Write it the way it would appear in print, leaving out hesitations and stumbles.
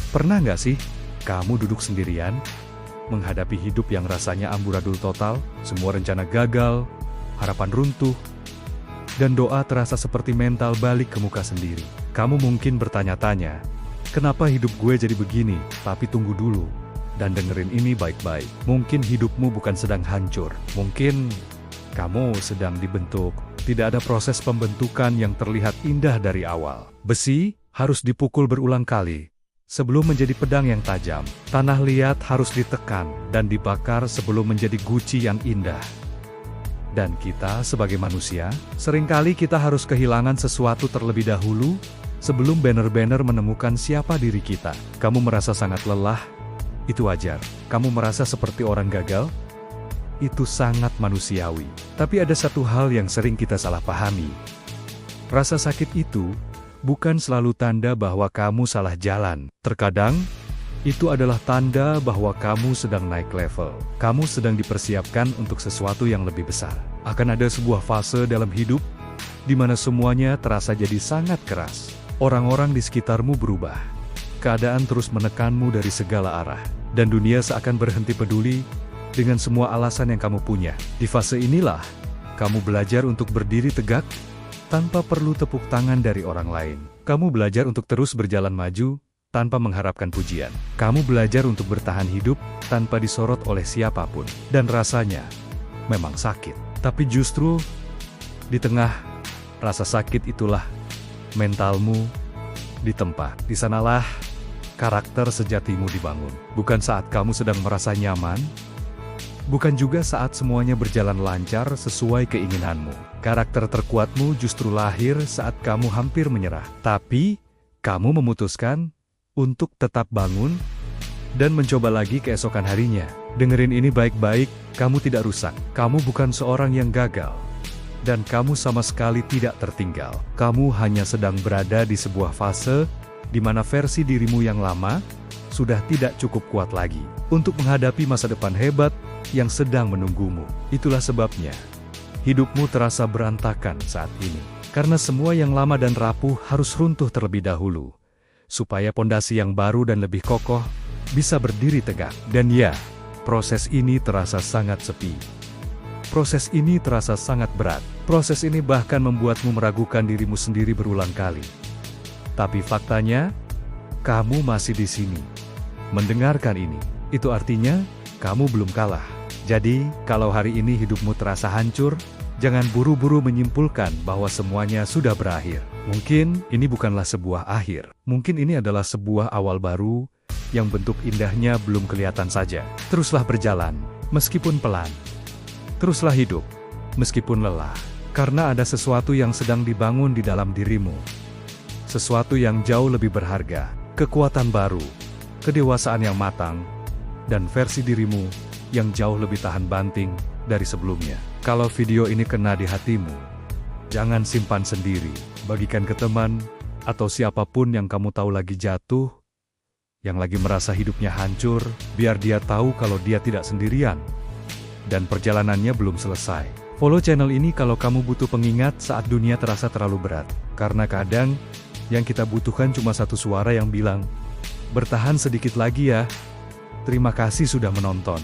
Pernah nggak sih, kamu duduk sendirian, menghadapi hidup yang rasanya amburadul total, semua rencana gagal, harapan runtuh, dan doa terasa seperti mental balik ke muka sendiri. Kamu mungkin bertanya-tanya, kenapa hidup gue jadi begini? Tapi tunggu dulu, dan dengerin ini baik-baik. Mungkin hidupmu bukan sedang hancur, mungkin kamu sedang dibentuk. Tidak ada proses pembentukan yang terlihat indah dari awal. Besi harus dipukul berulang kali sebelum menjadi pedang yang tajam. Tanah liat harus ditekan dan dibakar sebelum menjadi guci yang indah. Dan kita sebagai manusia, seringkali kita harus kehilangan sesuatu terlebih dahulu sebelum benar-benar menemukan siapa diri kita. Kamu merasa sangat lelah? Itu wajar. Kamu merasa seperti orang gagal? Itu sangat manusiawi. Tapi ada satu hal yang sering kita salah pahami. Rasa sakit itu bukan selalu tanda bahwa kamu salah jalan. Terkadang, itu adalah tanda bahwa kamu sedang naik level. Kamu sedang dipersiapkan untuk sesuatu yang lebih besar. Akan ada sebuah fase dalam hidup di mana semuanya terasa jadi sangat keras. Orang-orang di sekitarmu berubah. Keadaan terus menekanmu dari segala arah. Dan dunia seakan berhenti peduli dengan semua alasan yang kamu punya. Di fase inilah, kamu belajar untuk berdiri tegak tanpa perlu tepuk tangan dari orang lain. Kamu belajar untuk terus berjalan maju tanpa mengharapkan pujian. Kamu belajar untuk bertahan hidup tanpa disorot oleh siapapun. Dan rasanya memang sakit. Tapi justru di tengah rasa sakit itulah mentalmu ditempa. Di sanalah karakter sejatimu dibangun. Bukan saat kamu sedang merasa nyaman, bukan juga saat semuanya berjalan lancar sesuai keinginanmu. Karakter terkuatmu justru lahir saat kamu hampir menyerah. Tapi, kamu memutuskan untuk tetap bangun dan mencoba lagi keesokan harinya. Dengerin ini baik-baik, kamu tidak rusak. Kamu bukan seorang yang gagal. Dan kamu sama sekali tidak tertinggal. Kamu hanya sedang berada di sebuah fase di mana versi dirimu yang lama sudah tidak cukup kuat lagi untuk menghadapi masa depan hebat yang sedang menunggumu. Itulah sebabnya hidupmu terasa berantakan saat ini. Karena semua yang lama dan rapuh harus runtuh terlebih dahulu, supaya pondasi yang baru dan lebih kokoh bisa berdiri tegak. Dan ya, proses ini terasa sangat sepi. Proses ini terasa sangat berat. Proses ini bahkan membuatmu meragukan dirimu sendiri berulang kali. Tapi faktanya, kamu masih di sini. Mendengarkan ini, itu artinya kamu belum kalah. Jadi, kalau hari ini hidupmu terasa hancur, jangan buru-buru menyimpulkan bahwa semuanya sudah berakhir. Mungkin ini bukanlah sebuah akhir. Mungkin ini adalah sebuah awal baru yang bentuk indahnya belum kelihatan saja. Teruslah berjalan, meskipun pelan. Teruslah hidup, meskipun lelah. Karena ada sesuatu yang sedang dibangun di dalam dirimu. Sesuatu yang jauh lebih berharga, kekuatan baru, kedewasaan yang matang, dan versi dirimu yang jauh lebih tahan banting dari sebelumnya. Kalau video ini kena di hatimu, jangan simpan sendiri. Bagikan ke teman, atau siapapun yang kamu tahu lagi jatuh, yang lagi merasa hidupnya hancur, biar dia tahu kalau dia tidak sendirian, dan perjalanannya belum selesai. Follow channel ini kalau kamu butuh pengingat saat dunia terasa terlalu berat. Karena kadang, yang kita butuhkan cuma satu suara yang bilang, bertahan sedikit lagi ya. Terima kasih sudah menonton.